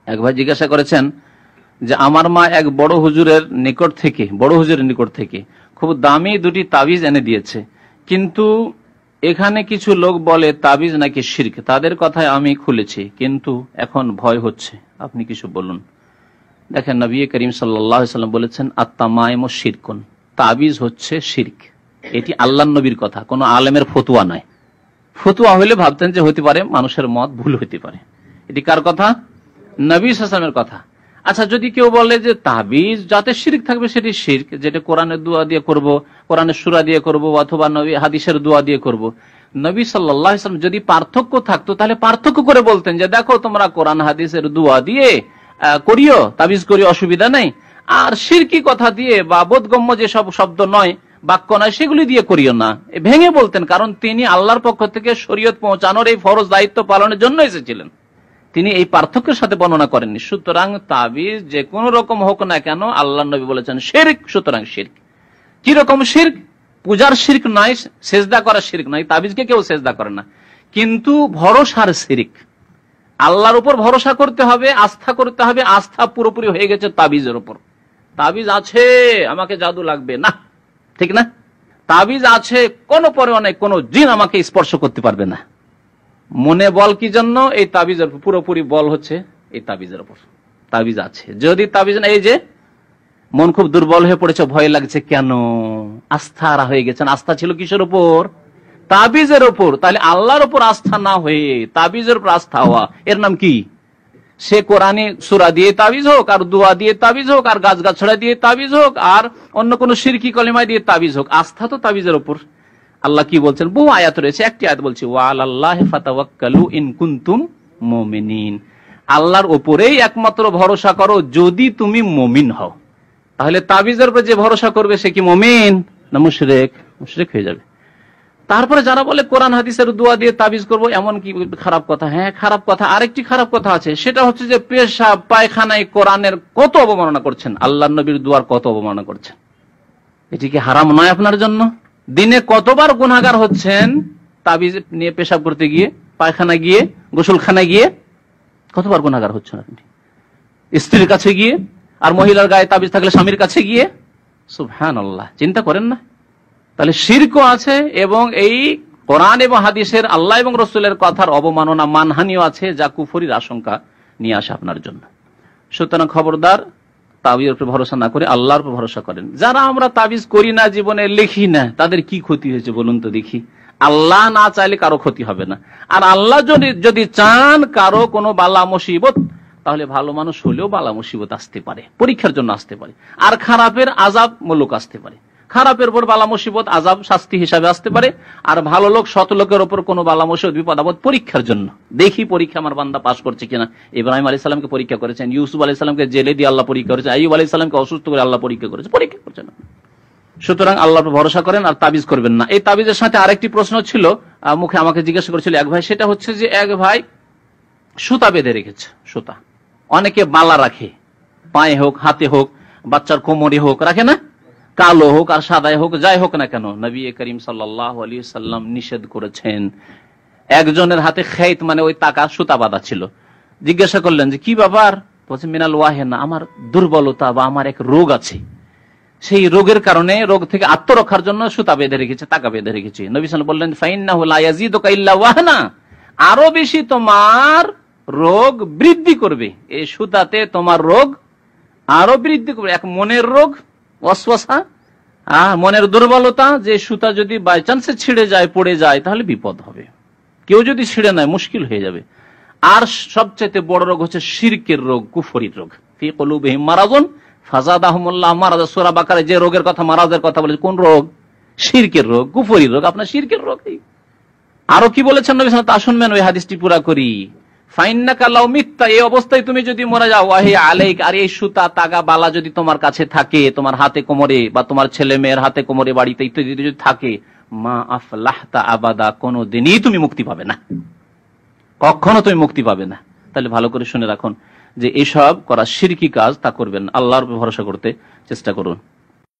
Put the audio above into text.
এক ভাই জিজ্ঞাসা করেছেন যে আমার মা এক বড় হুজুরের নিকট থেকে খুব দামি দুটি তাবিজ এনে দিয়েছে, কিন্তু এখানে কিছু লোক বলে তাবিজ নাকি শিরক। তাদের কথায় আমি খুলেছি, কিন্তু এখন ভয় হচ্ছে, আপনি কিছু বলুন। দেখেন, নবী করিম সাল্লাল্লাহু আলাইহি ওয়াসাল্লাম বলেছেন আত-তামাইমু শিরকুন, তাবিজ হচ্ছে শিরক। এটি আল্লাহর নবীর কথা, কোন আলেমের ফতোয়া নয়। ফতোয়া হইলে ভাবতেন যে হতে পারে মানুষের মত ভুল হতে পারে। এটি কার কথা? নবী সাল্লাল্লাহু আলাইহি ওয়াসাল্লামের কথা। আচ্ছা, যদি কেউ বলে যে তাবিজ যাতে শিরক থাকবে সেটি শিরক, যেটা কোরআনের দোয়া দিয়ে করব, কোরআনের সূরা দিয়ে করব, অথবা নবী হাদিসের দোয়া দিয়ে করব, নবী সাল্লাল্লাহু আলাইহি ওয়াসাল্লাম যদি পার্থক্য থাকতো তাহলে পার্থক্য করে বলতেন যে দেখো তোমরা কোরআন হাদিসের দোয়া দিয়ে করিও, তাবিজ করিও, অসুবিধা নেই, আর শিরকি কথা দিয়ে বা বোধগম্য যে সব শব্দ নয়, বাক্য নয়, সেগুলি দিয়ে করিও না, ভেঙে বলতেন। কারণ তিনি আল্লাহর পক্ষ থেকে শরীয়ত পৌঁছানোর এই ফরজ দায়িত্ব পালনের জন্য এসেছিলেন, তিনি এই পার্থক্যের সাথে বর্ণনা করেননি। সুতরাং তাবিজ যে কোনো রকম হোক না কেন, আল্লাহ নবী বলেছেন শিরক, সুতরাং শিরক। কি রকম শিরক? পূজার শিরক নয়, সেজদা করার শিরক নয়, তাবিজকে কেউ সেজদা করে না, কিন্তু ভরসার শিরক। আল্লাহর উপর ভরসা করতে হবে, আস্থা করতে হবে, আস্থা পুরোপুরি হয়ে গেছে তাবিজের উপর। তাবিজ আছে, আমাকে জাদু লাগবে না, ঠিক না? তাবিজ আছে, কোনো পরে অনেক কোনো জিন আমাকে স্পর্শ করতে পারবে না। মনে বল কি জন্য? এই তাবিজের পুরোপুরি বল হচ্ছে এই তাবিজের উপর। তাবিজ আছে, যদি তাবিজ না, এই যে মন খুব দুর্বল হয়ে পড়েছে, ভয় লাগছে, কেন? আস্থা হয়ে গেছেন। আস্থা ছিল কিসের উপর? তাবিজের উপর। তাহলে আল্লাহর উপর আস্থা না হয়ে তাবিজের উপর আস্থা হওয়া, এর নাম কি? সে কোরআনে সূরা দিয়ে তাবিজ হোক, আর দোয়া দিয়ে তাবিজ হোক, আর গাছগাছড়া দিয়ে তাবিজ হোক, আর অন্য কোন শিরকি কলিমা দিয়ে তাবিজ হোক, আস্থা তো তাবিজের উপর। আল্লাহ কি বলছেন? বহু আয়াত রয়েছে, একটি আয়াত বলছে ওয়া আলাল্লাহি ফাতাওয়াক্কালু ইন কুনতুম মুমিনিন, আল্লাহর উপরেই একমাত্র ভরসা করো যদি তুমি মুমিন হও। তাহলে তাবিজের উপর যে ভরসা করবে সে কি মুমিন না মুশরিক? মুশরিক হয়ে যাবে। তারপরে যারা বলে কোরআন হাদিসের দোয়া দিয়ে তাবিজ করবো, এমন কি খারাপ কথা? হ্যাঁ, খারাপ কথা। আরেকটি খারাপ কথা আছে, সেটা হচ্ছে যে পেশাব পায়খানায় কোরআনের কত অবমাননা করছেন, আল্লাহর নবীর দোয়ার কত অবমাননা করছেন। এটি কি হারাম নয় আপনার জন্য? দিনে কতবার গুনাহগার হচ্ছেন তাবিজ নিয়ে পেশাব করতে গিয়ে, পায়খানা গিয়ে, গোসলখানায় গিয়ে, কতবার গুনাহগার হচ্ছেন আপনি? স্ত্রীর কাছে গিয়ে, আর মহিলার গায়ে তাবিজ থাকলে স্বামীর কাছে গিয়ে। সুবহানাল্লাহ, চিন্তা করেন না? তাহলে শিরকও আছে, এবং এই কোরআন এবং হাদিসের, আল্লাহ এবং রাসূলের কথার অবমাননা, মানহানিও আছে, যা কুফরির আশঙ্কা নিয়ে আসে আপনার জন্য। সুতরাং খবরদার, তাবিজের উপর ভরসা না করে আল্লাহর উপর ভরসা করেন। যারা আমরা তাবিজ করি না, জীবনে লিখি না, তাদের কি ক্ষতি হয়েছে বলুন তো দেখি? আল্লাহ না চাইলে কারো ক্ষতি হবে না, আর আল্লাহ যদি চান কারো কোনো বালা মুসিবত, তাহলে ভালো মানুষ হলেও বালা মুসিবত আসতে পারে, পরীক্ষার জন্য আসতে পারে, আর খারাপের আযাব মুলুক আসতে পারে। খারাপের উপর বালা মুসিবত আযাব শাস্তি হিসাবে আসতে পারে, আর ভালো লোক সৎ লোকের উপর কোনো বালা মুসিবত বিপদ আপদ পরীক্ষার জন্য। দেখি পরীক্ষা আমার বান্দা পাস করছে কিনা। ইব্রাহিম আলাইহিস সালামকে পরীক্ষা করেছেন, ইউসুফ আলাইহিস সালামকে জেলে দিয়ে আল্লাহ পরীক্ষা করেছেন, আইয়ুব আলাইহিস সালামকে অসুস্থ করে আল্লাহ পরীক্ষা করছেন। সুতরাং আল্লাহর উপর ভরসা করেন আর তাবিজ করবেন না। এই তাবিজের সাথে আরেকটি প্রশ্ন ছিল, মুখে আমাকে জিজ্ঞাসা করেছিল এক ভাই, সেটা হচ্ছে যে এক ভাই সুতা বেঁধে রেখেছে। সুতা অনেকে মালা রাখে, পায়ে হোক, হাতে হোক, বাচ্চার কোমরে হোক, রাখে না? কালো হোক আর সাদাই হোক, যাই হোক না কেন, নবী করিম সাল্লাল্লাহু আলাইহি ওয়াসাল্লাম নিষেধ করেছেন। একজনের হাতে খেত, মানে ওই তাকা সুতা বাঁধা ছিল। জিজ্ঞাসা করলেন যে কি ব্যাপার? বলছে মিনাল ওয়াহেনা, আমার দুর্বলতা বা আমার এক রোগ আছে, সেই রোগের কারণে, রোগ থেকে আত্মরক্ষার জন্য সুতা বেঁধে রেখেছে, তাকা বেঁধে রেখেছে। নবী সাল্লাল্লাহু আলাইহি ওয়াসাল্লাম বললেন ফাইন্নাহু লা ইয়াজিদুকা ইল্লা ওয়াহনা, আরো বেশি তোমার রোগ বৃদ্ধি করবে, এই সুতাতে তোমার রোগ আরো বৃদ্ধি করবে। এক মনের রোগ, ওয়াসওয়াসা, মনের দুর্বলতা, যে সুতা যদি বাই চান্সে ছিঁড়ে যায়, পড়ে যায়, তাহলে বিপদ হবে। কেউ যদি ছিঁড়ে নেয় মুশকিল হয়ে যাবে। আর সবচেয়ে বড় রোগ হচ্ছে শিরকের রোগ, কুফরির রোগ। ফি কুলুবিহিম মারাদুন ফাযাদাহুমুল্লাহ মারাদা, সূরা বাকারা যে রোগের কথা, মারাজের কথা বলেছে, কোন রোগ? শিরকের রোগ, কুফরির রোগ, আপনার শিরকের রোগ। আরো কি বলেছেন নবী সাল্লাল্লাহু আলাইহি ওয়াসাল্লাম, তা শুনবেন, ওই হাদিসটি পুরা করি। ফাইন্নাকা লাউ মিত্তা, এই অবস্থায় তুমি যদি মরে যাও, ওয়াহি আলাইক, আর এই সুতা তাগা বালা যদি তোমার কাছে থাকে, তোমার হাতে কোমরে বা তোমার ছেলে মেয়ের হাতে কোমরে, বাড়িতে ইত্যাদি যদি থাকে, মা আফলাহতা আবাদা, কোনদিনই তুমি মুক্তি পাবে না, কখনো তুমি মুক্তি পাবে না। তাহলে ভালো করে শুনে রাখুন যে এসব করা শিরকি কাজ, তা করবেন, আল্লাহর উপর ভরসা করতে চেষ্টা করুন।